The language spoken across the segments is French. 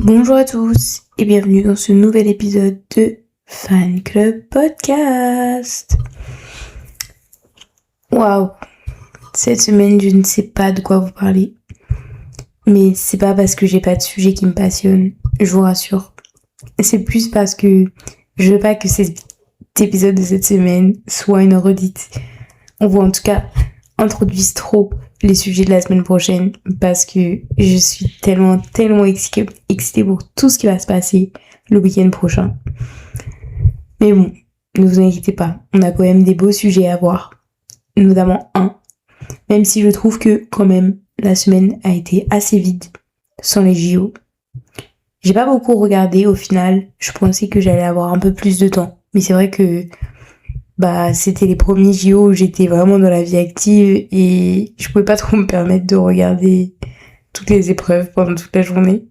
Bonjour à tous et bienvenue dans ce nouvel épisode de Fan Club Podcast. Waouh, cette semaine je ne sais pas de quoi vous parler, mais c'est pas parce que j'ai pas de sujet qui me passionne, je vous rassure. C'est plus parce que je veux pas que cet épisode de cette semaine soit une redite. On va en tout cas introduise trop les sujets de la semaine prochaine parce que je suis tellement excitée pour tout ce qui va se passer le week-end prochain. Mais bon, ne vous inquiétez pas, on a quand même des beaux sujets à voir, notamment un, même si je trouve que quand même la semaine a été assez vide sans les JO. J'ai pas beaucoup regardé au final, je pensais que j'allais avoir un peu plus de temps, mais c'est vrai que c'était les premiers JO où j'étais vraiment dans la vie active et je pouvais pas trop me permettre de regarder toutes les épreuves pendant toute la journée.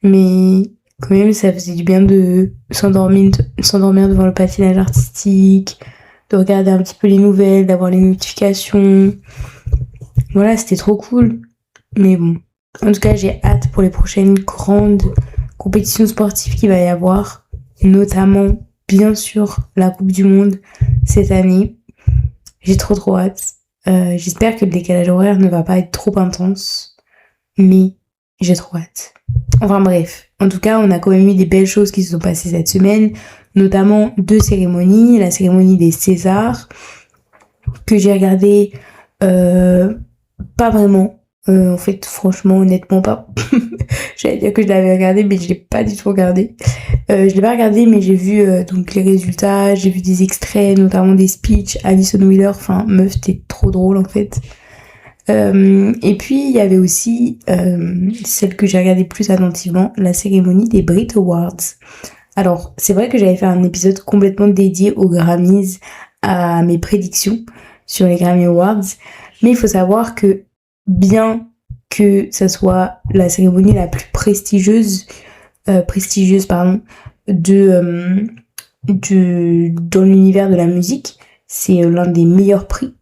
Mais quand même, ça faisait du bien de s'endormir devant le patinage artistique, de regarder un petit peu les nouvelles, d'avoir les notifications. Voilà, c'était trop cool. Mais bon, en tout cas, j'ai hâte pour les prochaines grandes compétitions sportives qu'il va y avoir, notamment bien sûr la Coupe du Monde cette année. J'ai trop hâte. J'espère que le décalage horaire ne va pas être trop intense, mais j'ai trop hâte. Enfin bref, en tout cas, on a quand même eu des belles choses qui se sont passées cette semaine, notamment 2 cérémonies, la cérémonie des Césars, que j'ai regardé pas vraiment. En fait, franchement, honnêtement, pas. J'allais dire que je l'avais regardé, mais je l'ai pas du tout regardé. Je l'ai pas regardé, mais j'ai vu donc les résultats, j'ai vu des extraits, notamment des speeches. Alison Wheeler, enfin, meuf, t'es trop drôle en fait. Et puis, il y avait aussi celle que j'ai regardée plus attentivement, la cérémonie des Brit Awards. Alors, c'est vrai que j'avais fait un épisode complètement dédié aux Grammys, à mes prédictions sur les Grammy Awards, mais il faut savoir que bien que ça soit la cérémonie la plus prestigieuse dans l'univers de la musique, c'est l'un des meilleurs prix.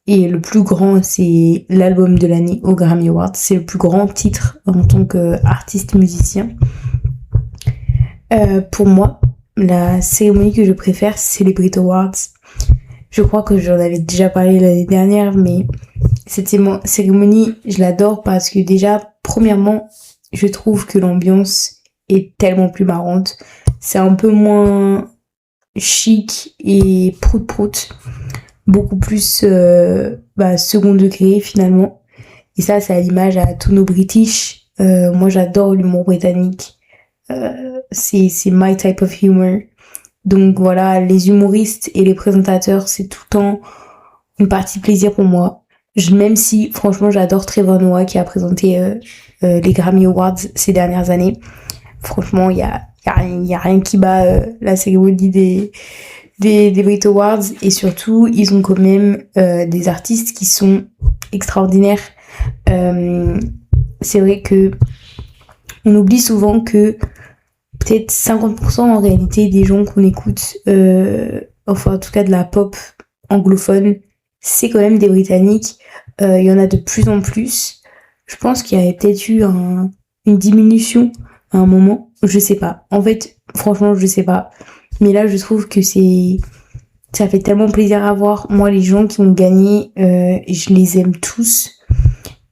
Et le plus grand, c'est l'album de l'année aux Grammy Awards. C'est le plus grand titre en tant qu'artiste musicien. Pour moi, la cérémonie que je préfère, c'est les Brit Awards. Je crois que j'en avais déjà parlé l'année dernière, mais cette cérémonie, je l'adore parce que déjà, premièrement, je trouve que l'ambiance est tellement plus marrante. C'est un peu moins chic et prout-prout. Beaucoup plus second degré finalement. Et ça, c'est à l'image à tous nos British. Moi, j'adore l'humour britannique. C'est my type of humor. Donc voilà, les humoristes et les présentateurs, c'est tout le temps une partie plaisir pour moi. Même si, franchement, j'adore Trevor Noah qui a présenté les Grammy Awards ces dernières années. Franchement, il y a rien qui bat la cérémonie des Brit Awards, et surtout ils ont quand même des artistes qui sont extraordinaires. C'est vrai que on oublie souvent que peut-être 50% en réalité des gens qu'on écoute, enfin en tout cas de la pop anglophone, c'est quand même des Britanniques. Il y en a de plus en plus. Je pense qu'il y avait peut-être eu une diminution à un moment, je sais pas. En fait, franchement, je sais pas. Mais là, je trouve que ça fait tellement plaisir à voir. Moi, les gens qui ont gagné, je les aime tous.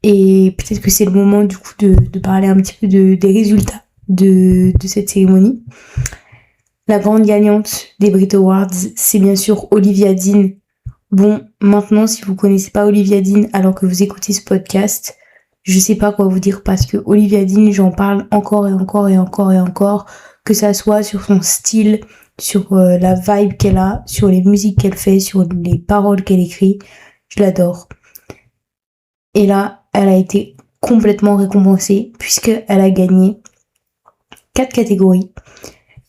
Et peut-être que c'est le moment, du coup, de parler un petit peu des résultats de cette cérémonie. La grande gagnante des Brit Awards, c'est bien sûr Olivia Dean. Bon, maintenant, si vous connaissez pas Olivia Dean alors que vous écoutez ce podcast, je sais pas quoi vous dire parce que Olivia Dean, j'en parle encore et encore, que ça soit sur son style, sur la vibe qu'elle a, sur les musiques qu'elle fait, sur les paroles qu'elle écrit. Je l'adore. Et là, elle a été complètement récompensée puisqu'elle a gagné 4 catégories.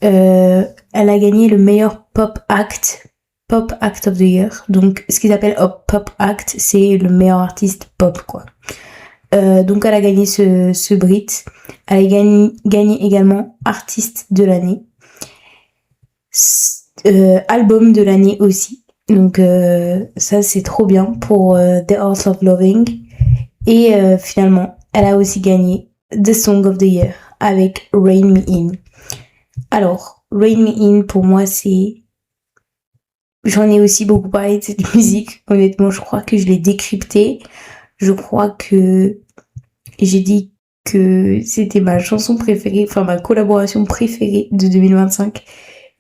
Elle a gagné le meilleur Pop Act of the Year. Donc, ce qu'ils appellent Pop Act, c'est le meilleur artiste pop, quoi. Donc, elle a gagné ce Brit. Elle a gagné également artiste de l'année. Album de l'année aussi. Donc, ça, c'est trop bien pour The Art of Loving. Et finalement, elle a aussi gagné The Song of the Year. avec Rain Me In. Alors, Rain Me In, pour moi, c'est... J'en ai aussi beaucoup parlé de cette musique. Honnêtement, je crois que je l'ai décryptée. Je crois que j'ai dit que c'était ma chanson préférée, enfin ma collaboration préférée de 2025.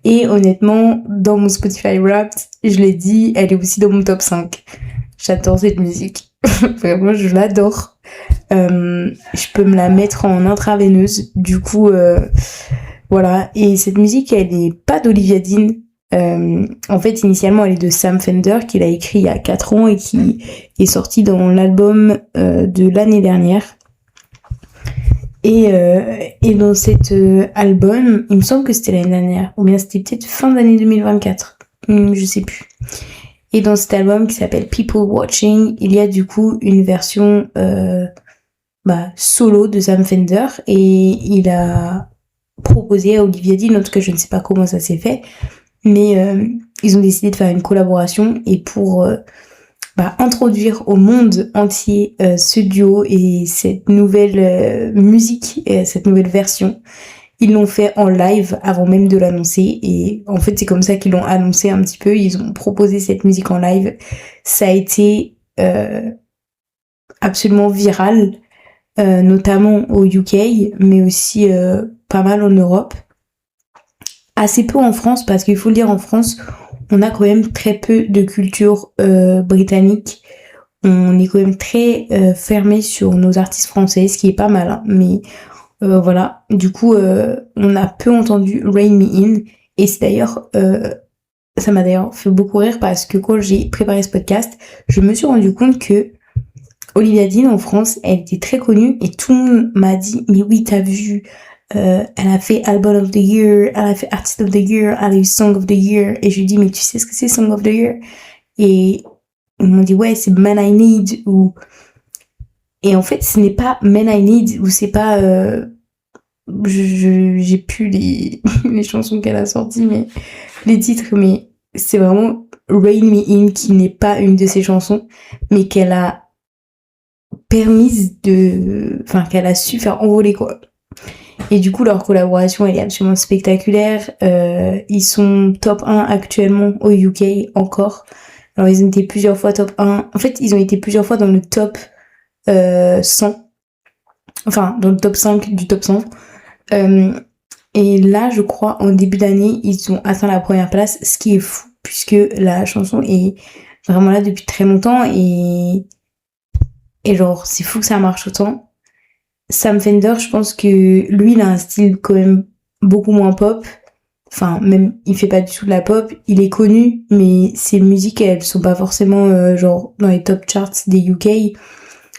Et honnêtement, dans mon Spotify Wrapped, je l'ai dit, elle est aussi dans mon top 5. J'adore cette musique. Vraiment, je l'adore. Je peux me la mettre en intraveineuse. Du coup, voilà. Et cette musique, elle n'est pas d'Olivia Dean. En fait, initialement, elle est de Sam Fender, qu'il a écrit il y a 4 ans et qui est sorti dans l'album de l'année dernière. Et dans cet album, il me semble que c'était l'année dernière, ou bien c'était peut-être fin d'année 2024, je sais plus. Et dans cet album qui s'appelle People Watching, il y a du coup une version solo de Sam Fender, et il a proposé à Olivia Dean, en tout cas je ne sais pas comment ça s'est fait, mais ils ont décidé de faire une collaboration, et pour introduire au monde entier ce duo et cette nouvelle musique et cette nouvelle version. Ils l'ont fait en live avant même de l'annoncer, et en fait c'est comme ça qu'ils l'ont annoncé un petit peu. Ils ont proposé cette musique en live. Ça a été absolument viral, notamment au UK, mais aussi pas mal en Europe. Assez peu en France, parce qu'il faut le dire, en France, on a quand même très peu de culture britannique. On est quand même très fermé sur nos artistes français, ce qui est pas mal, hein. Mais voilà, du coup, on a peu entendu Rain Me In. Et c'est d'ailleurs, ça m'a d'ailleurs fait beaucoup rire, parce que quand j'ai préparé ce podcast, je me suis rendu compte que Olivia Dean en France, elle était très connue, et tout le monde m'a dit, mais oui, t'as vu, elle a fait Album of the Year, elle a fait Artist of the Year, elle a eu Song of the Year. Et je lui dis, mais tu sais ce que c'est Song of the Year? Et ils m'ont dit, ouais, c'est Man I Need, ou... Et en fait, ce n'est pas Man I Need, ou c'est pas... j'ai plus les chansons qu'elle a sorties, mais les titres, mais c'est vraiment Rain Me In, qui n'est pas une de ses chansons, mais qu'elle a permise de... Enfin, qu'elle a su faire envoler, quoi. Et du coup, leur collaboration, elle est absolument spectaculaire. Ils sont top 1 actuellement au UK, encore. Alors, ils ont été plusieurs fois top 1. En fait, ils ont été plusieurs fois dans le top 100. Enfin, dans le top 5 du top 100. Et là, je crois, en début d'année, ils ont atteint la première place, ce qui est fou, puisque la chanson est vraiment là depuis très longtemps. Et genre, c'est fou que ça marche autant. Sam Fender, je pense que lui, il a un style quand même beaucoup moins pop. Enfin, même, il fait pas du tout de la pop. Il est connu, mais ses musiques, elles sont pas forcément genre dans les top charts des UK,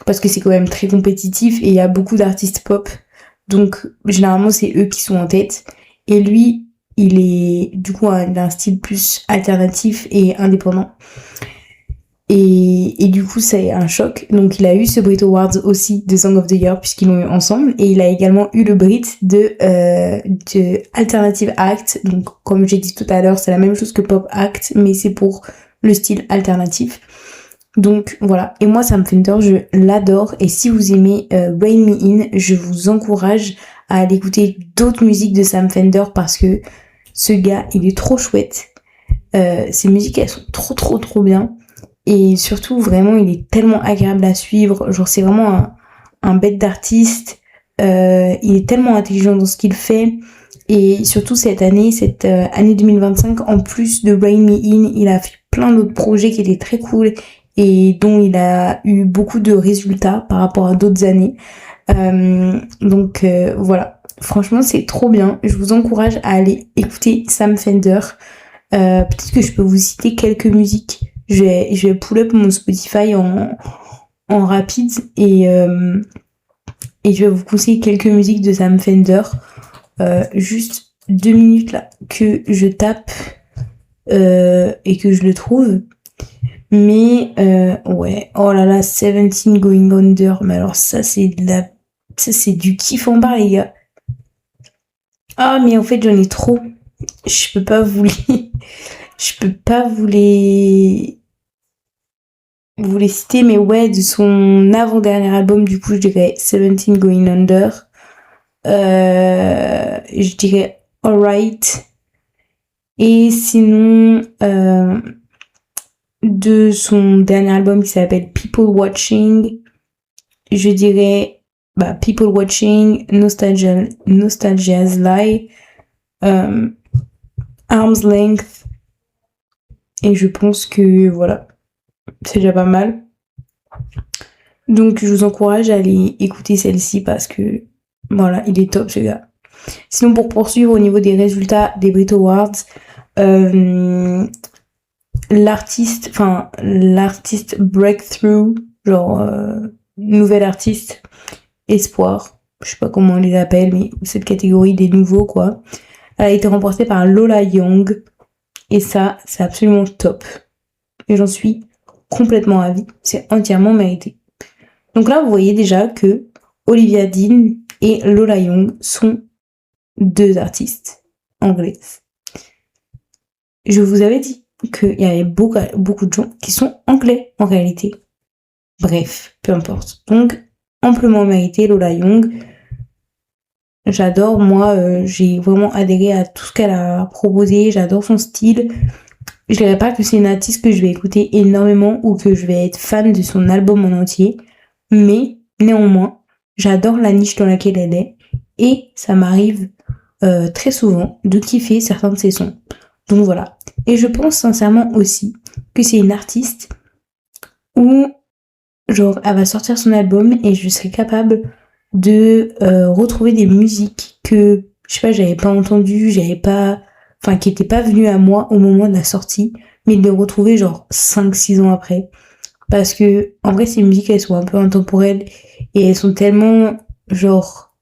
parce que c'est quand même très compétitif, et il y a beaucoup d'artistes pop. Donc, généralement, c'est eux qui sont en tête. Et lui, il est, du coup, il a un style plus alternatif et indépendant. Et du coup, c'est un choc. Donc, il a eu ce Brit Awards aussi de Song of the Year, puisqu'ils l'ont eu ensemble. Et il a également eu le Brit de Alternative Act. Donc, comme j'ai dit tout à l'heure, c'est la même chose que Pop Act, mais c'est pour le style alternatif. Donc, voilà. Et moi, Sam Fender, je l'adore. Et si vous aimez Rain Me In, je vous encourage à aller écouter d'autres musiques de Sam Fender, parce que ce gars, il est trop chouette. Ses musiques, elles sont trop bien. Et surtout, vraiment, il est tellement agréable à suivre. Genre, c'est vraiment un bête d'artiste. Il est tellement intelligent dans ce qu'il fait. Et surtout, cette année 2025, en plus de Rain Me In, il a fait plein d'autres projets qui étaient très cool et dont il a eu beaucoup de résultats par rapport à d'autres années. Donc, voilà. Franchement, c'est trop bien. Je vous encourage à aller écouter Sam Fender. Peut-être que je peux vous citer quelques musiques. Je vais pull up mon Spotify en rapide, et je vais vous conseiller quelques musiques de Sam Fender. Juste 2 minutes là que je tape et que je le trouve. Mais ouais, oh là là, 17 Going Under. Mais alors ça c'est du kiff en barre, les gars. Ah, mais en fait j'en ai trop. Je peux pas vous les citer, mais ouais, de son avant-dernier album, du coup, je dirais 17 Going Under. je dirais Alright. Et sinon, de son dernier album qui s'appelle People Watching, je dirais People Watching, Nostalgia's Lie, Arm's Length, et je pense que voilà, c'est déjà pas mal. Donc je vous encourage à aller écouter celle-ci parce que voilà, il est top ce gars. Sinon, pour poursuivre au niveau des résultats des Brit Awards, l'artiste breakthrough, genre nouvel artiste, espoir, je sais pas comment on les appelle, mais cette catégorie des nouveaux quoi, elle a été remportée par Lola Young, et ça, c'est absolument top. Et j'en suis complètement ravie, c'est entièrement mérité. Donc là, vous voyez déjà que Olivia Dean et Lola Young sont deux artistes anglaises. Je vous avais dit qu'il y avait beaucoup de gens qui sont anglais en réalité. Bref, peu importe. Donc, amplement mérité Lola Young. J'adore, moi, j'ai vraiment adhéré à tout ce qu'elle a proposé. J'adore son style. Je dirais pas que c'est une artiste que je vais écouter énormément ou que je vais être fan de son album en entier. Mais, néanmoins, j'adore la niche dans laquelle elle est. Et ça m'arrive très souvent de kiffer certains de ses sons. Donc voilà. Et je pense sincèrement aussi que c'est une artiste où, genre, elle va sortir son album et je serai capable de retrouver des musiques que, je sais pas, j'avais pas entendues, qui étaient pas venues à moi au moment de la sortie, mais de les retrouver genre 5-6 ans après. Parce que, en vrai, ces musiques, elles sont un peu intemporelles et elles sont tellement, genre,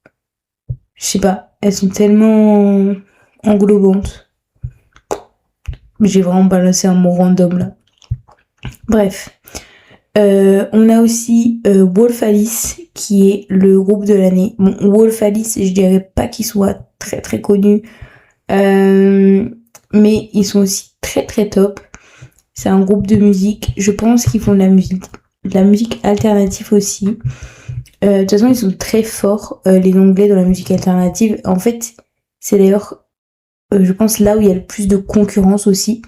je sais pas, elles sont tellement englobantes. J'ai vraiment balancé un mot random là. Bref. On a aussi Wolf Alice qui est le groupe de l'année. Bon, Wolf Alice, je dirais pas qu'ils soient très très connus, mais ils sont aussi très très top. C'est un groupe de musique. Je pense qu'ils font de la musique alternative aussi. De toute façon, ils sont très forts, les Anglais, dans la musique alternative. En fait, c'est d'ailleurs, je pense, là où il y a le plus de concurrence aussi.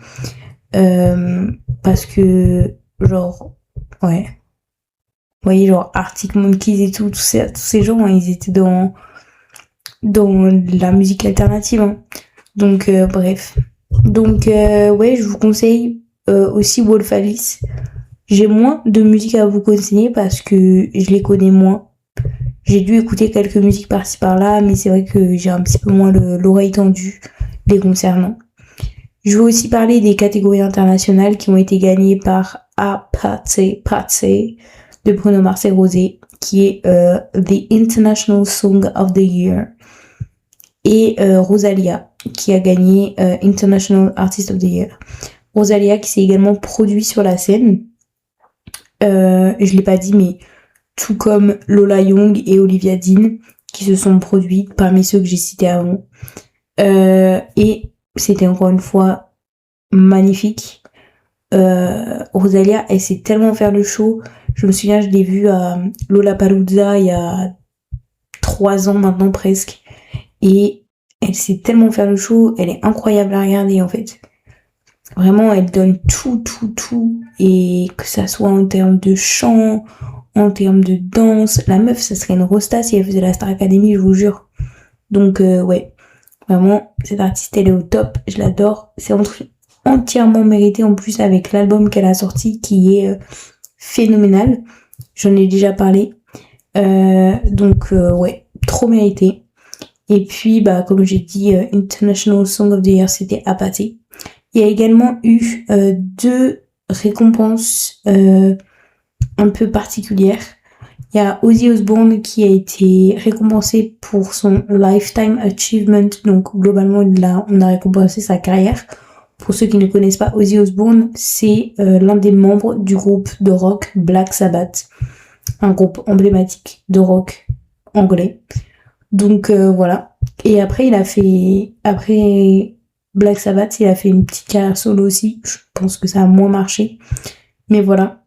Parce que, genre, ouais. Vous voyez, genre Arctic Monkeys et tout, tous ces gens, hein, ils étaient dans la musique alternative. Hein. Donc, bref. Donc, ouais, je vous conseille aussi Wolf Alice. J'ai moins de musique à vous conseiller parce que je les connais moins. J'ai dû écouter quelques musiques par-ci par-là, mais c'est vrai que j'ai un petit peu moins l'oreille tendue les concernant. Je vais aussi parler des catégories internationales qui ont été gagnées par Patsy de Bruno Mars et Rosé, qui est The International Song of the Year, et Rosalia, qui a gagné International Artist of the Year. Rosalia qui s'est également produit sur la scène. Je l'ai pas dit, mais tout comme Lola Young et Olivia Dean, qui se sont produites parmi ceux que j'ai cités avant. Et c'était encore une fois magnifique. Rosalia, elle sait tellement faire le show. Je me souviens, je l'ai vue à Lollapalooza il y a 3 ans maintenant presque. Et elle sait tellement faire le show. Elle est incroyable à regarder en fait. Vraiment, elle donne tout. Et que ça soit en termes de chant, en termes de danse. La meuf, ça serait une rosta si elle faisait la Star Academy, je vous jure. Donc, ouais. Vraiment, cette artiste, elle est au top. Je l'adore. C'est entièrement mérité en plus avec l'album qu'elle a sorti qui est phénoménal. J'en ai déjà parlé. Donc, ouais, trop mérité. Et puis, comme j'ai dit, International Song of the Year, c'était Apathy. Il y a également eu 2 récompenses un peu particulières. Il y a Ozzy Osbourne qui a été récompensé pour son Lifetime Achievement. Donc, globalement, on a récompensé sa carrière. Pour ceux qui ne connaissent pas, Ozzy Osbourne, c'est l'un des membres du groupe de rock Black Sabbath. Un groupe emblématique de rock anglais. Donc, voilà. Et après, après Black Sabbath, il a fait une petite carrière solo aussi. Je pense que ça a moins marché. Mais voilà.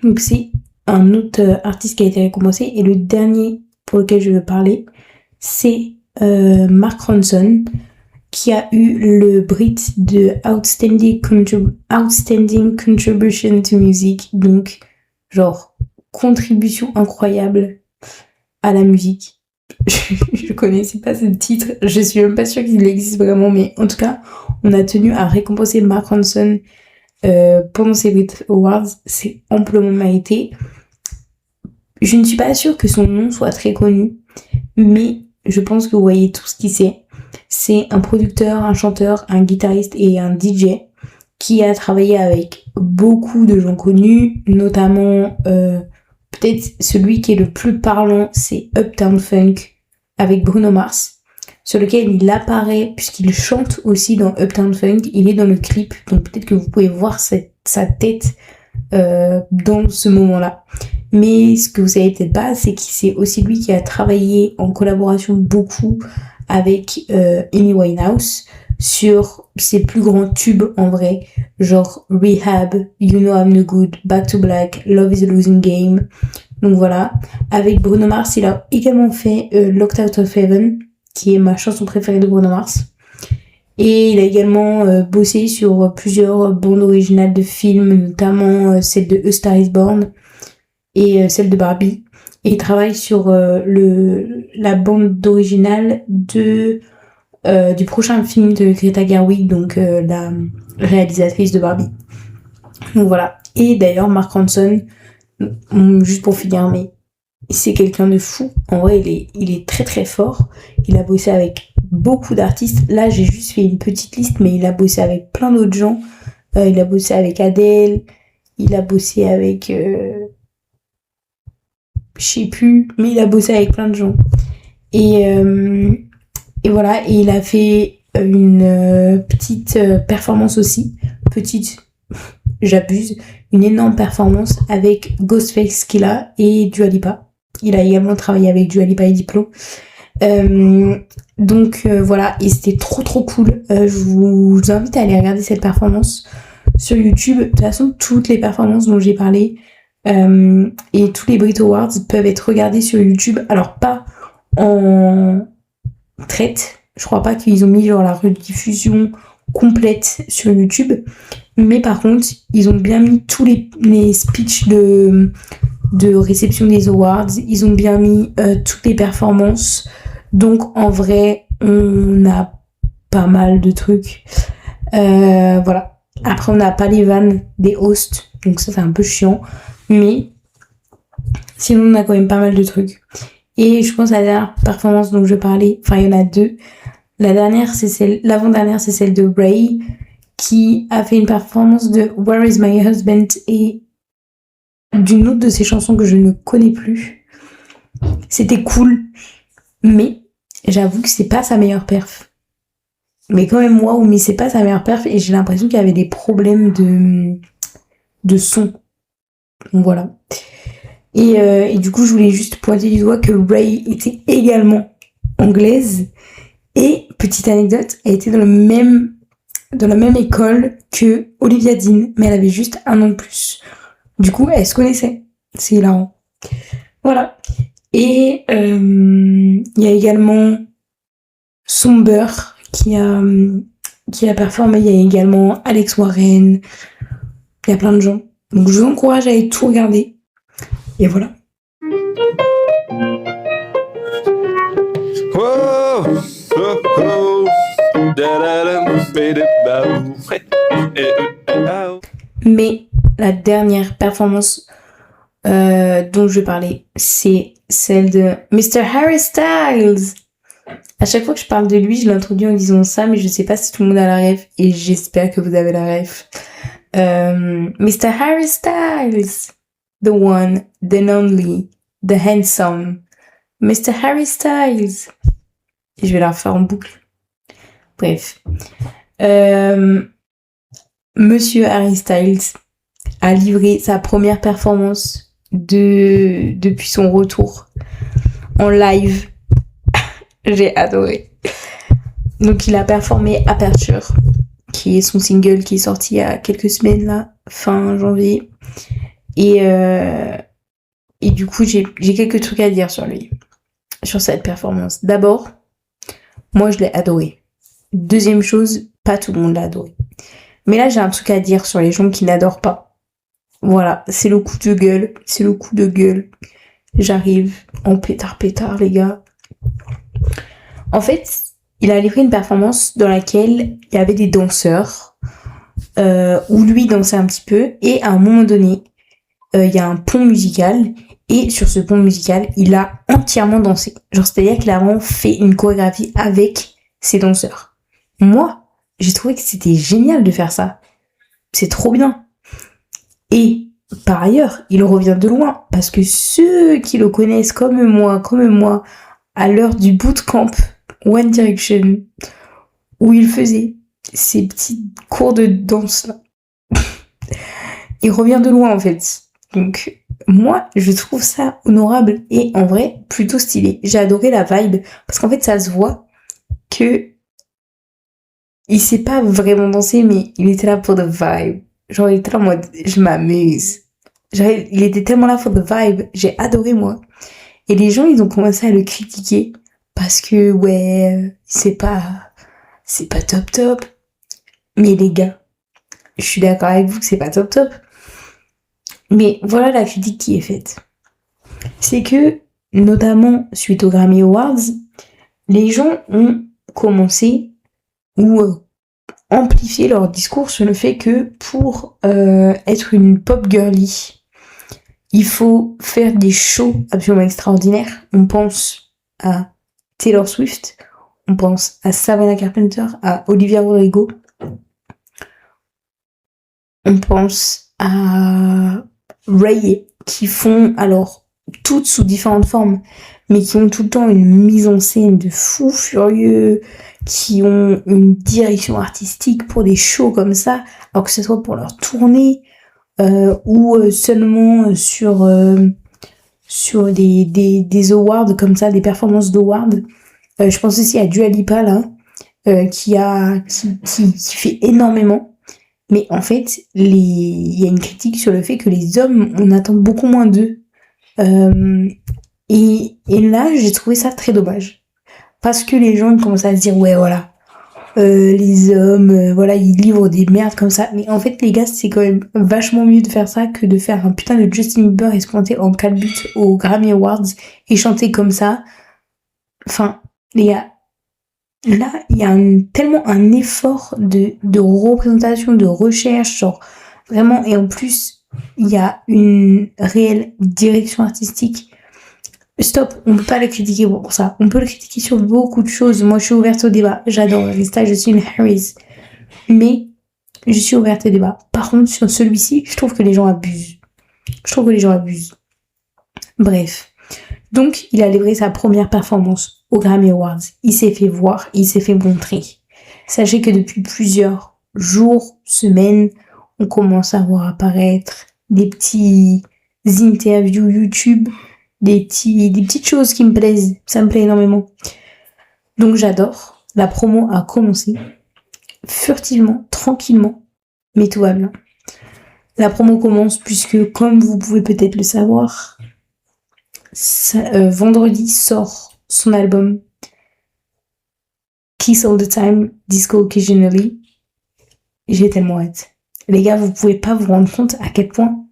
Donc, c'est un autre artiste qui a été récompensé. Et le dernier pour lequel je veux parler, c'est Mark Ronson, qui a eu le Brit de Outstanding Contribution to Music, donc genre contribution incroyable à la musique. Je connaissais pas ce titre, je suis même pas sûre qu'il existe vraiment, mais en tout cas, on a tenu à récompenser Mark Ronson pendant ces Brit Awards, c'est amplement mérité. Je ne suis pas sûre que son nom soit très connu, mais je pense que vous voyez tout ce qu'il sait. C'est un producteur, un chanteur, un guitariste et un DJ qui a travaillé avec beaucoup de gens connus, notamment peut-être celui qui est le plus parlant, c'est Uptown Funk avec Bruno Mars, sur lequel il apparaît puisqu'il chante aussi dans Uptown Funk. Il est dans le clip, donc peut-être que vous pouvez voir sa tête dans ce moment-là. Mais ce que vous savez peut-être pas, c'est que c'est aussi lui qui a travaillé en collaboration beaucoup avec Amy Winehouse sur ses plus grands tubes en vrai, genre Rehab, You Know I'm No Good, Back to Black, Love is a Losing Game. Donc voilà. Avec Bruno Mars, il a également fait Locked Out of Heaven, qui est ma chanson préférée de Bruno Mars. Et il a également bossé sur plusieurs bandes originales de films, notamment celle de A Star is Born et celle de Barbie. Et il travaille sur la bande originale du prochain film de Greta Gerwig, donc la réalisatrice de Barbie. Donc voilà. Et d'ailleurs, Mark Ronson, juste pour finir, mais c'est quelqu'un de fou. En vrai, il est très très fort. Il a bossé avec beaucoup d'artistes. Là, j'ai juste fait une petite liste, mais il a bossé avec plein d'autres gens. Il a bossé avec Adele. Il a bossé avec... je sais plus, mais il a bossé avec plein de gens. Et voilà, et il a fait une petite performance aussi. Petite, j'abuse. Une énorme performance avec Ghostface Killah et Dua Lipa. Il a également travaillé avec Dua Lipa et Diplo. Donc voilà, et c'était trop cool. Je vous invite à aller regarder cette performance sur YouTube. De toute façon, toutes les performances dont j'ai parlé et tous les Brit Awards peuvent être regardés sur YouTube. Alors pas en traite, je crois pas qu'ils ont mis genre la rediffusion complète sur YouTube, mais par contre ils ont bien mis tous les speeches de réception des awards, ils ont bien mis toutes les performances, donc en vrai on a pas mal de trucs. Voilà, après on n'a pas les vannes des hosts, donc ça c'est un peu chiant, mais sinon on a quand même pas mal de trucs. Et je pense à la dernière performance dont je parlais, enfin il y en a deux. L'avant-dernière c'est celle de Ray, qui a fait une performance de Where is my husband et d'une autre de ses chansons que je ne connais plus. C'était cool, mais j'avoue que c'est pas sa meilleure perf. Mais quand même waouh, mais c'est pas sa meilleure perf et j'ai l'impression qu'il y avait des problèmes de son. Donc voilà. Et du coup, je voulais juste pointer du doigt que Ray était également anglaise. Et, petite anecdote, elle était dans la même école que Olivia Dean, mais elle avait juste 1 an de plus. Du coup, elle se connaissait. C'est hilarant. Voilà. Et il y a également Somber qui a performé. Il y a également Alex Warren. Il y a plein de gens. Donc je vous encourage à aller tout regarder. Et voilà. Mais la dernière performance dont je vais parler, c'est celle de Mr. Harry Styles. À chaque fois que je parle de lui, je l'introduis en disant ça, mais je sais pas si tout le monde a la ref, et j'espère que vous avez la ref. Mr. Harry Styles, the one, the only, the handsome, Mr. Harry Styles. Et je vais la refaire en boucle. Bref. Monsieur Harry Styles a livré sa première performance depuis son retour en live. J'ai adoré. Donc il a performé Aperture, qui est son single qui est sorti il y a quelques semaines là, fin janvier. Et du coup j'ai quelques trucs à dire sur lui. sur cette performance. D'abord, moi je l'ai adoré. Deuxième chose, pas tout le monde l'a adoré. Mais là j'ai un truc à dire sur les gens qui n'adorent pas. Voilà, c'est le coup de gueule, J'arrive en pétard les gars. En fait, il a livré une performance dans laquelle il y avait des danseurs, où lui dansait un petit peu, et à un moment donné, il y a un pont musical, et sur ce pont musical, il a entièrement dansé. Genre, c'est-à-dire qu'il a vraiment fait une chorégraphie avec ses danseurs. Moi, j'ai trouvé que c'était génial de faire ça. C'est trop bien. Et par ailleurs, il revient de loin, parce que ceux qui le connaissent comme moi, à l'heure du bootcamp One Direction, où il faisait ces petits cours de danse là, il revient de loin en fait. Donc moi, je trouve ça honorable et en vrai plutôt stylé. J'ai adoré la vibe parce qu'en fait ça se voit que il sait pas vraiment danser, mais il était là pour the vibe. Genre il était là en mode je m'amuse. Genre, il était tellement là pour the vibe, j'ai adoré moi. Et les gens ils ont commencé à le critiquer parce que ouais, c'est pas top. Mais les gars, je suis d'accord avec vous que c'est pas top. Mais voilà la critique qui est faite. C'est que, notamment suite aux Grammy Awards, les gens ont commencé ou amplifié leur discours sur le fait que pour être une pop girly, il faut faire des shows absolument extraordinaires. On pense à Taylor Swift, on pense à Sabrina Carpenter, à Olivia Rodrigo, on pense à Ray, qui font alors toutes sous différentes formes, mais qui ont tout le temps une mise en scène de fous furieux, qui ont une direction artistique pour des shows comme ça, alors que ce soit pour leur tournée ou seulement sur des awards comme ça, des performances d'awards. Je pense aussi à Dua Lipa là, qui fait énormément. Mais en fait, il y a une critique sur le fait que les hommes, on attend beaucoup moins d'eux. Et là, j'ai trouvé ça très dommage. Parce que les gens ils commencent à se dire, ouais, voilà, les hommes, voilà, ils livrent des merdes comme ça. Mais en fait, les gars, c'est quand même vachement mieux de faire ça que de faire un putain de Justin Bieber et se pointer en calbut aux Grammy Awards et chanter comme ça. Enfin, les gars, là, il y a tellement un effort de représentation, de recherche, genre, vraiment, et en plus, il y a une réelle direction artistique. Stop, on peut pas le critiquer pour ça. On peut le critiquer sur beaucoup de choses. Moi, je suis ouverte au débat. J'adore Harry Styles, je suis une Harry's. Mais, je suis ouverte au débat. Par contre, sur celui-ci, je trouve que les gens abusent. Bref. Donc, il a livré sa première performance aux Grammy Awards. Il s'est fait voir, il s'est fait montrer. Sachez que depuis plusieurs jours, semaines, on commence à voir apparaître des petits interviews YouTube, des petites choses qui me plaisent. Ça me plaît énormément. Donc j'adore. La promo a commencé furtivement, tranquillement, mais tout va bien. La promo commence puisque, comme vous pouvez peut-être le savoir, vendredi sort son album Kiss All the Time, Disco Occasionally. J'ai tellement hâte. Les gars, vous pouvez pas vous rendre compte à quel point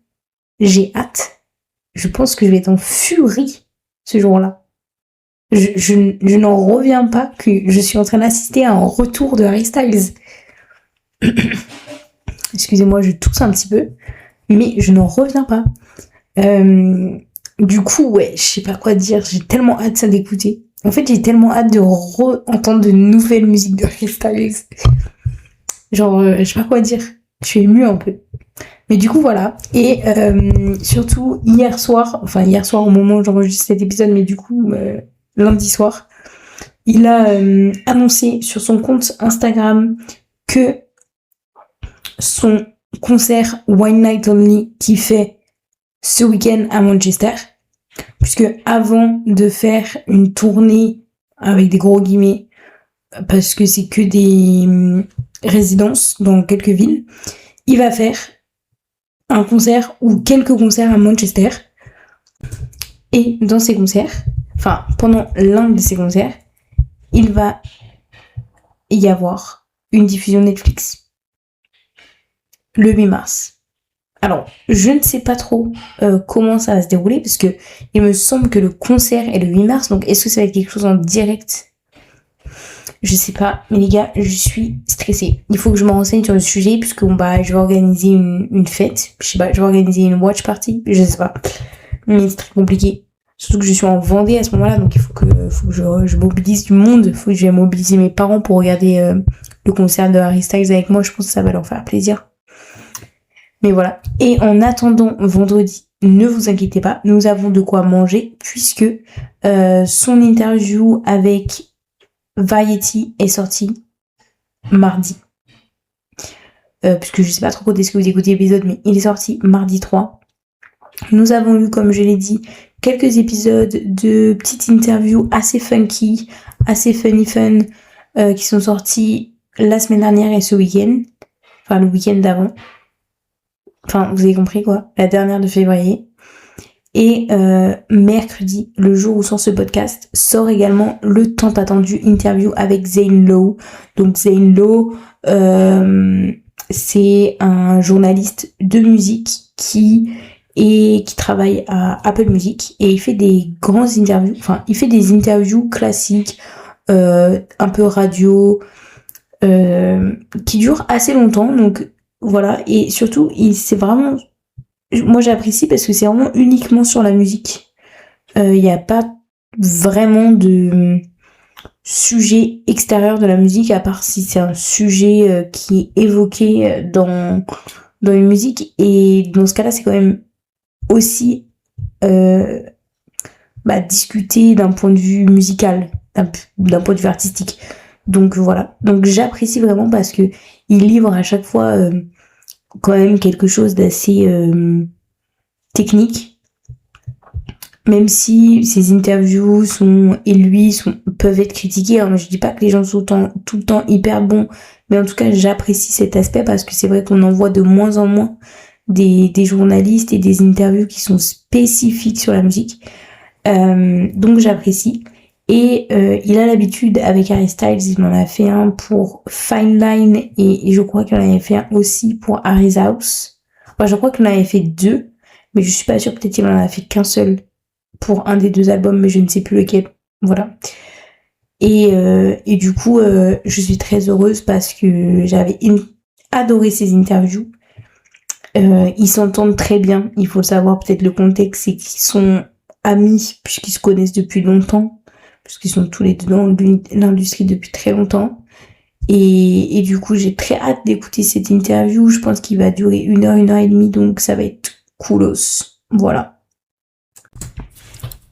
j'ai hâte. Je pense que je vais être en furie ce jour-là. Je n'en reviens pas que je suis en train d'assister à un retour de Harry Styles. Excusez-moi, je tousse un petit peu, mais je n'en reviens pas. Du coup, ouais, je sais pas quoi dire. J'ai tellement hâte ça d'écouter. En fait, j'ai tellement hâte de entendre de nouvelles musiques de Harry Styles. Genre, je sais pas quoi dire. Je suis émue un peu. Mais du coup, voilà. Et surtout, hier soir au moment où j'enregistre cet épisode, mais du coup, lundi soir, il a annoncé sur son compte Instagram que son concert One Night Only qui fait ce week-end à Manchester, puisque avant de faire une tournée avec des gros guillemets, parce que c'est que des résidences dans quelques villes, il va faire un concert ou quelques concerts à Manchester. Et dans ces concerts, enfin pendant l'un de ces concerts, il va y avoir une diffusion Netflix le 8 mars. Alors, je ne sais pas trop comment ça va se dérouler, parce que il me semble que le concert est le 8 mars, donc est-ce que ça va être quelque chose en direct? Je sais pas, mais les gars, je suis stressée. Il faut que je me renseigne sur le sujet, puisque je vais organiser une fête. Je sais pas, je vais organiser une watch party, je sais pas. Mais c'est très compliqué. Surtout que je suis en Vendée à ce moment-là, donc il faut que je mobilise du monde. Il faut que je vais mobiliser mes parents pour regarder le concert de Harry Styles avec moi. Je pense que ça va leur faire plaisir. Mais voilà. Et en attendant vendredi, ne vous inquiétez pas, nous avons de quoi manger, puisque son interview avec Variety est sortie mardi. Puisque je sais pas trop quand est-ce que vous écoutez l'épisode, mais il est sorti mardi 3. Nous avons eu, comme je l'ai dit, quelques épisodes de petites interviews assez funky, assez funny fun, qui sont sortis la semaine dernière et ce week-end. Enfin, le week-end d'avant. Enfin, vous avez compris quoi, la dernière de février. Et mercredi, le jour où sort ce podcast, sort également le tant attendu interview avec Zane Lowe. Donc Zane Lowe, c'est un journaliste de musique qui travaille à Apple Music, et il fait des grandes interviews, enfin il fait des interviews classiques, un peu radio, qui durent assez longtemps, donc voilà. Et surtout c'est vraiment, moi j'apprécie parce que c'est vraiment uniquement sur la musique. Il n'y a pas vraiment de sujet extérieur de la musique, à part si c'est un sujet qui est évoqué dans une musique, et dans ce cas-là c'est quand même aussi discuter d'un point de vue musical, d'un point de vue artistique. Donc voilà, donc j'apprécie vraiment parce que il livre à chaque fois quand même quelque chose d'assez technique, même si ses interviews peuvent être critiquées, hein. Je dis pas que les gens sont tout le temps hyper bons, mais en tout cas j'apprécie cet aspect, parce que c'est vrai qu'on en voit de moins en moins des journalistes et des interviews qui sont spécifiques sur la musique. Donc j'apprécie. Et il a l'habitude, avec Harry Styles, il en a fait un pour Fine Line, et je crois qu'il en avait fait un aussi pour Harry's House. Enfin, je crois qu'il en avait fait 2, mais je suis pas sûre, peut-être qu'il en a fait qu'un seul pour un des 2 albums, mais je ne sais plus lequel. Voilà. Et du coup, je suis très heureuse parce que j'avais adoré ces interviews. Ils s'entendent très bien. Il faut savoir peut-être le contexte, c'est qu'ils sont amis puisqu'ils se connaissent depuis longtemps, puisqu'ils sont tous les deux dans l'industrie depuis très longtemps. Et du coup, j'ai très hâte d'écouter cette interview. Je pense qu'il va durer 1 heure, 1 heure et demie, donc ça va être coolos. Voilà.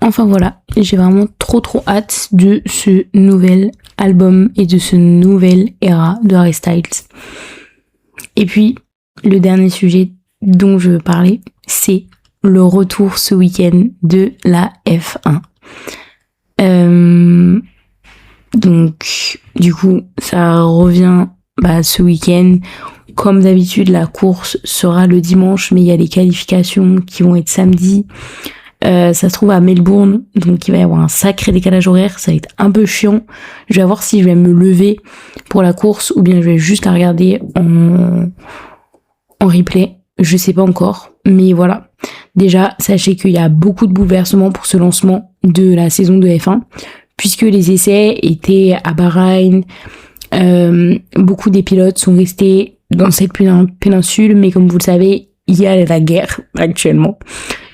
Enfin voilà, j'ai vraiment trop hâte de ce nouvel album et de ce nouvel era de Harry Styles. Et puis, le dernier sujet dont je veux parler, c'est le retour ce week-end de la F1. Donc, du coup, ça revient ce week-end. Comme d'habitude, la course sera le dimanche, mais il y a les qualifications qui vont être samedi. Ça se trouve à Melbourne, donc il va y avoir un sacré décalage horaire, ça va être un peu chiant. Je vais voir si je vais me lever pour la course ou bien je vais juste la regarder en replay. Je sais pas encore, mais voilà. Déjà, sachez qu'il y a beaucoup de bouleversements pour ce lancement de la saison de F1, puisque les essais étaient à Bahreïn. Beaucoup des pilotes sont restés dans cette péninsule, mais comme vous le savez, il y a la guerre actuellement.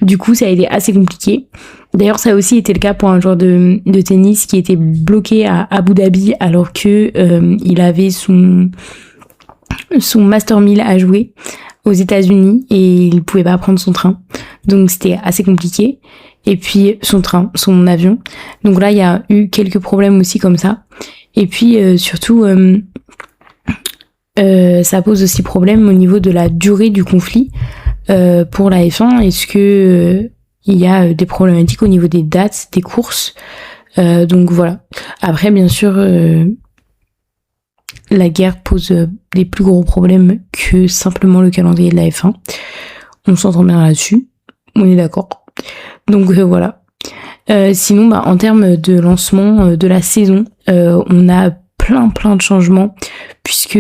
Du coup, ça a été assez compliqué. D'ailleurs, ça a aussi été le cas pour un joueur de tennis qui était bloqué à Abu Dhabi alors que il avait son Master 1000 à jouer aux États-Unis et il pouvait pas prendre son train. Donc c'était assez compliqué. Et puis son avion. Donc là, il y a eu quelques problèmes aussi comme ça. Et puis surtout, ça pose aussi problème au niveau de la durée du conflit pour la F1. Est-ce que il y a des problématiques au niveau des dates des courses? Donc voilà. Après, bien sûr, la guerre pose des plus gros problèmes que simplement le calendrier de la F1. On s'entend bien là-dessus. On est d'accord. Donc voilà. Sinon, en termes de lancement de la saison, on a plein de changements puisque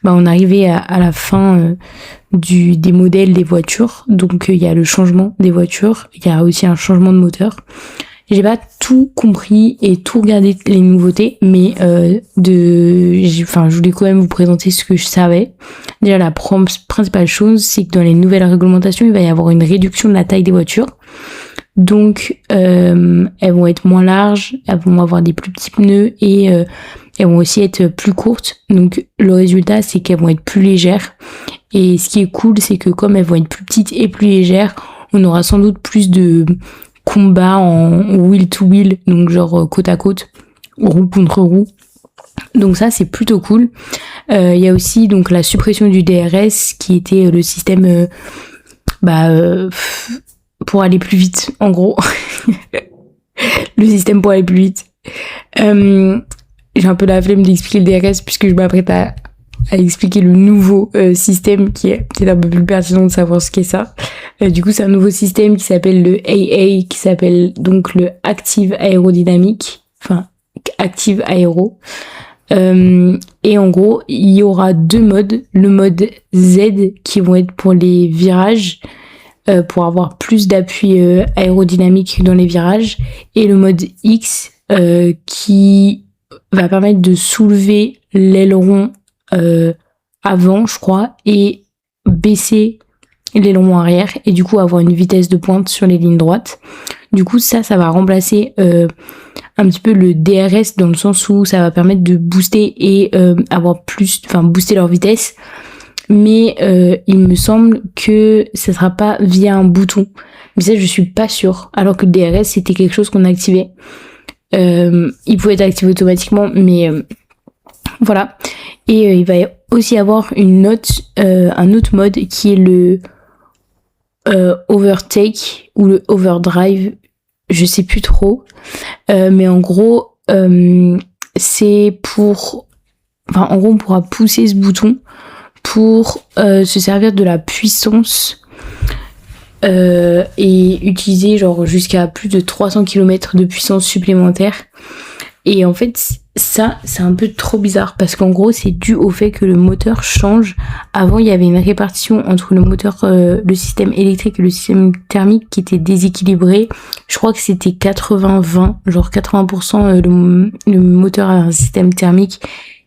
on arrivait à la fin des modèles des voitures. Donc il y a le changement des voitures, il y a aussi un changement de moteur. J'ai pas tout compris et tout regardé les nouveautés, mais je voulais quand même vous présenter ce que je savais. Déjà, la principale chose, c'est que dans les nouvelles réglementations, il va y avoir une réduction de la taille des voitures. Donc, elles vont être moins larges, elles vont avoir des plus petits pneus et elles vont aussi être plus courtes. Donc, le résultat, c'est qu'elles vont être plus légères. Et ce qui est cool, c'est que comme elles vont être plus petites et plus légères, on aura sans doute plus de combats en wheel to wheel, donc genre côte à côte, roue contre roue. Donc ça, c'est plutôt cool. Il y a aussi donc la suppression du DRS, qui était le système pour aller plus vite, en gros. Le système pour aller plus vite. J'ai un peu la flemme d'expliquer le DRS puisque je m'apprête à expliquer le nouveau système qui est peut-être un peu plus pertinent de savoir ce qu'est ça. Du coup, c'est un nouveau système qui s'appelle le AA, qui s'appelle donc le Active Aérodynamique, enfin Active Aéro. Et en gros, il y aura deux modes. Le mode Z qui vont être pour les virages, pour avoir plus d'appui aérodynamique dans les virages, et le mode X qui va permettre de soulever l'aileron avant, je crois, et baisser l'aileron arrière, et du coup avoir une vitesse de pointe sur les lignes droites. Du coup, ça va remplacer un petit peu le DRS, dans le sens où ça va permettre de booster et booster leur vitesse. Mais il me semble que ça sera pas via un bouton. Mais ça, je suis pas sûre. Alors que le DRS, c'était quelque chose qu'on activait. Il pouvait être activé automatiquement, mais voilà. Et il va aussi avoir un autre mode qui est le overtake ou le overdrive. Je sais plus trop. Mais en gros, c'est pour... Enfin, en gros, on pourra pousser ce bouton pour se servir de la puissance et utiliser genre jusqu'à plus de 300 km de puissance supplémentaire. Et en fait, ça, c'est un peu trop bizarre parce qu'en gros, c'est dû au fait que le moteur change. Avant, il y avait une répartition entre le moteur, le système électrique et le système thermique qui était déséquilibré. Je crois que c'était 80-20, genre 80% le moteur a un système thermique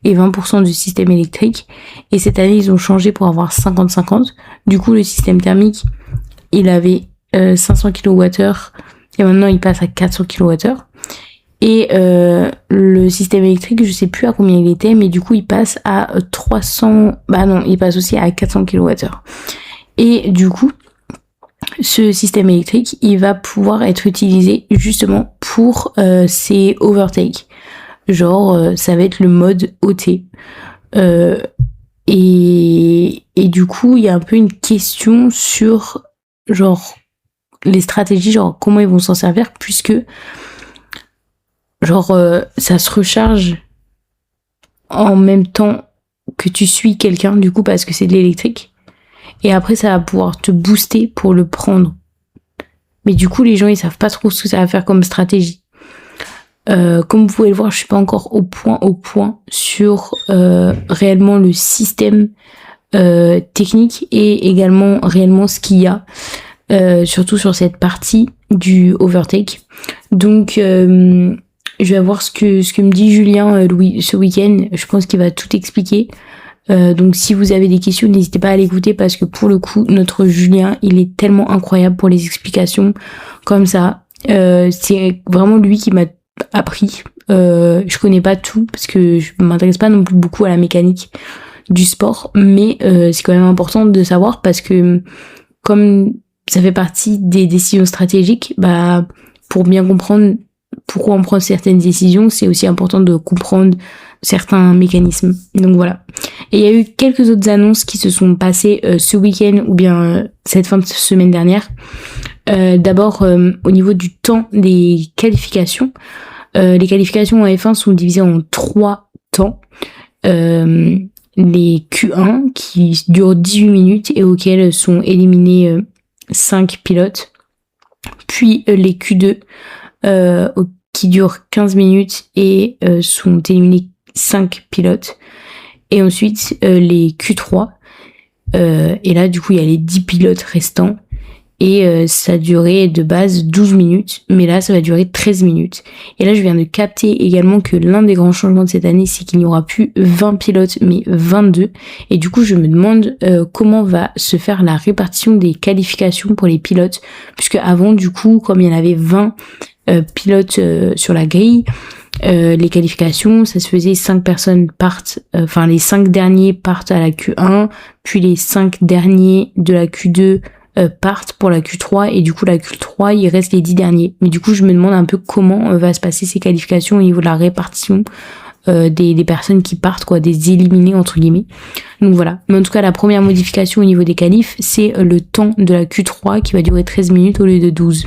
et 20% du système électrique. Et cette année, ils ont changé pour avoir 50-50. Du coup, le système thermique, il avait 500 kWh et maintenant, il passe à 400 kWh. Et le système électrique, je sais plus à combien il était, mais du coup, il passe à 300... Bah non, il passe aussi à 400 kWh. Et du coup, ce système électrique, il va pouvoir être utilisé justement pour ces overtakes. Genre, ça va être le mode OT. Et du coup, il y a un peu une question sur, genre, les stratégies, genre, comment ils vont s'en servir, puisque, genre, ça se recharge en même temps que tu suis quelqu'un, du coup, parce que c'est de l'électrique. Et après, ça va pouvoir te booster pour le prendre. Mais du coup, les gens, ils savent pas trop ce que ça va faire comme stratégie. Comme vous pouvez le voir, je suis pas encore au point sur réellement le système technique et également réellement ce qu'il y a, surtout sur cette partie du overtake. Donc je vais voir ce que me dit Julien ce week-end. Je pense qu'il va tout expliquer. Donc si vous avez des questions, n'hésitez pas à l'écouter parce que pour le coup, notre Julien, il est tellement incroyable pour les explications comme ça. C'est vraiment lui qui m'a appris. Je connais pas tout parce que je m'intéresse pas non plus beaucoup à la mécanique du sport, mais c'est quand même important de savoir parce que comme ça fait partie des décisions stratégiques, bah pour bien comprendre pourquoi on prend certaines décisions, c'est aussi important de comprendre certains mécanismes. Donc voilà. Et il y a eu quelques autres annonces qui se sont passées ce week-end ou bien cette fin de semaine dernière. D'abord, au niveau du temps des qualifications, les qualifications en F1 sont divisées en 3 temps. Les Q1 qui durent 18 minutes et auxquels sont éliminés 5 pilotes. puis les Q2 qui durent 15 minutes et sont éliminés 5 pilotes. Et ensuite les Q3. Et là, du coup, il y a les 10 pilotes restants. Et ça durait de base 12 minutes, mais là ça va durer 13 minutes. Et là je viens de capter également que l'un des grands changements de cette année, c'est qu'il n'y aura plus 20 pilotes mais 22. Et du coup je me demande comment va se faire la répartition des qualifications pour les pilotes, puisque avant du coup comme il y en avait 20 pilotes sur la grille, les qualifications, ça se faisait 5 personnes partent, enfin les 5 derniers partent à la Q1, puis les 5 derniers de la Q2 partent pour la Q3 et du coup la Q3 il reste les 10 derniers. Mais du coup je me demande un peu comment va se passer ces qualifications au niveau de la répartition des personnes qui partent, quoi, des éliminés entre guillemets. Donc voilà. Mais en tout cas la première modification au niveau des qualifs, c'est le temps de la Q3 qui va durer 13 minutes au lieu de 12.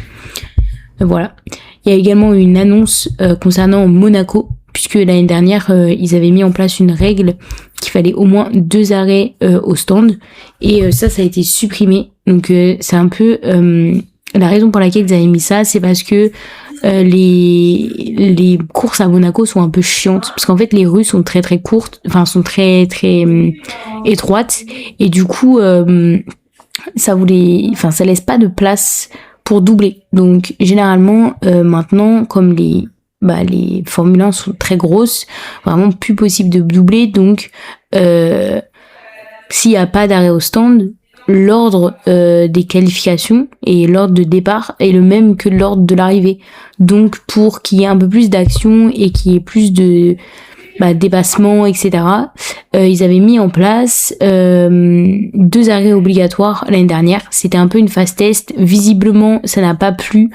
Voilà. Il y a également une annonce concernant Monaco, puisque l'année dernière ils avaient mis en place une règle qu'il fallait au moins 2 arrêts au stand, et ça a été supprimé. Donc c'est un peu la raison pour laquelle ils avaient mis ça, c'est parce que les courses à Monaco sont un peu chiantes, parce qu'en fait les rues sont très très courtes, enfin sont très très étroites, et du coup ça laisse pas de place pour doubler. Donc généralement maintenant, comme les Formule 1 sont très grosses, vraiment plus possible de doubler. Donc s'il n'y a pas d'arrêt au stand, l'ordre des qualifications et l'ordre de départ est le même que l'ordre de l'arrivée. Donc pour qu'il y ait un peu plus d'action et qu'il y ait plus de dépassement, etc., ils avaient mis en place 2 arrêts obligatoires l'année dernière. C'était un peu une phase test. Visiblement, ça n'a pas plu,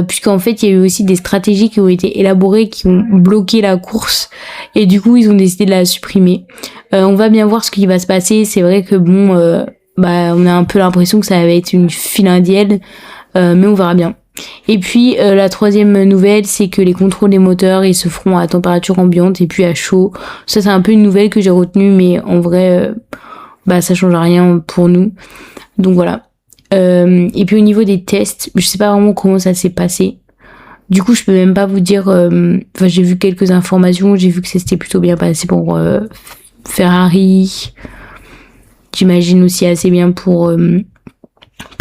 puisqu'en fait, il y a eu aussi des stratégies qui ont été élaborées, qui ont bloqué la course, et du coup, ils ont décidé de la supprimer. On va bien voir ce qui va se passer. C'est vrai que bon, on a un peu l'impression que ça va être une file indienne, mais on verra bien. Et puis la troisième nouvelle, c'est que les contrôles des moteurs, ils se feront à température ambiante et puis à chaud. Ça c'est un peu une nouvelle que j'ai retenue, mais en vrai ça change rien pour nous. Donc voilà. Et puis au niveau des tests, je sais pas vraiment comment ça s'est passé. Du coup je peux même pas vous dire. J'ai vu quelques informations, j'ai vu que ça s'était plutôt bien passé pour Ferrari. J'imagine aussi assez bien pour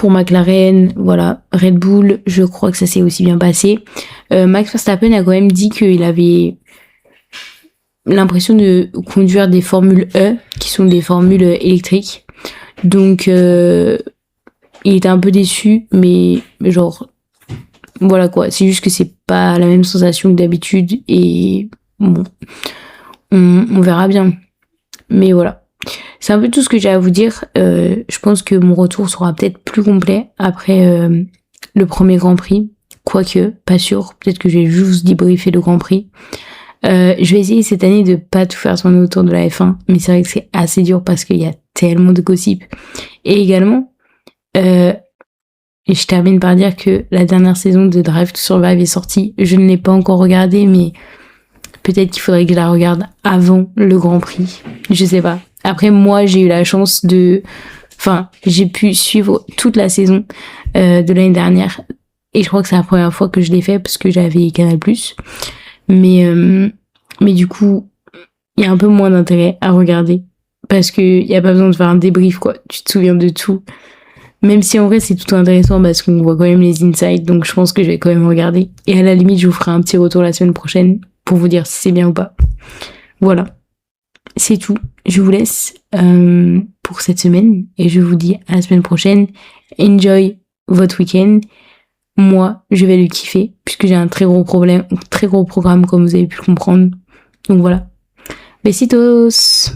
McLaren, voilà. Red Bull, je crois que ça s'est aussi bien passé. Max Verstappen a quand même dit qu'il avait l'impression de conduire des Formule E, qui sont des formules électriques. Donc, il était un peu déçu, mais genre, voilà quoi. C'est juste que c'est pas la même sensation que d'habitude, et bon, on verra bien. Mais voilà. C'est un peu tout ce que j'ai à vous dire. Je pense que mon retour sera peut-être plus complet après le premier Grand Prix. Quoique, pas sûr. Peut-être que je vais juste débriefer le Grand Prix. Je vais essayer cette année de pas tout faire tourner autour de la F1. Mais c'est vrai que c'est assez dur parce qu'il y a tellement de gossip. Et également, et je termine par dire que la dernière saison de Drive to Survive est sortie. Je ne l'ai pas encore regardée, mais peut-être qu'il faudrait que je la regarde avant le Grand Prix. Je sais pas. Après, moi, j'ai eu la chance j'ai pu suivre toute la saison de l'année dernière. Et je crois que c'est la première fois que je l'ai fait parce que j'avais Canal+. Mais du coup, il y a un peu moins d'intérêt à regarder. Parce que y a pas besoin de faire un débrief, quoi. Tu te souviens de tout. Même si en vrai, c'est tout intéressant parce qu'on voit quand même les insights. Donc je pense que je vais quand même regarder. Et à la limite, je vous ferai un petit retour la semaine prochaine pour vous dire si c'est bien ou pas. Voilà. C'est tout. Je vous laisse pour cette semaine et je vous dis à la semaine prochaine. Enjoy votre week-end. Moi, je vais le kiffer puisque j'ai un très gros programme comme vous avez pu le comprendre. Donc voilà. Besitos.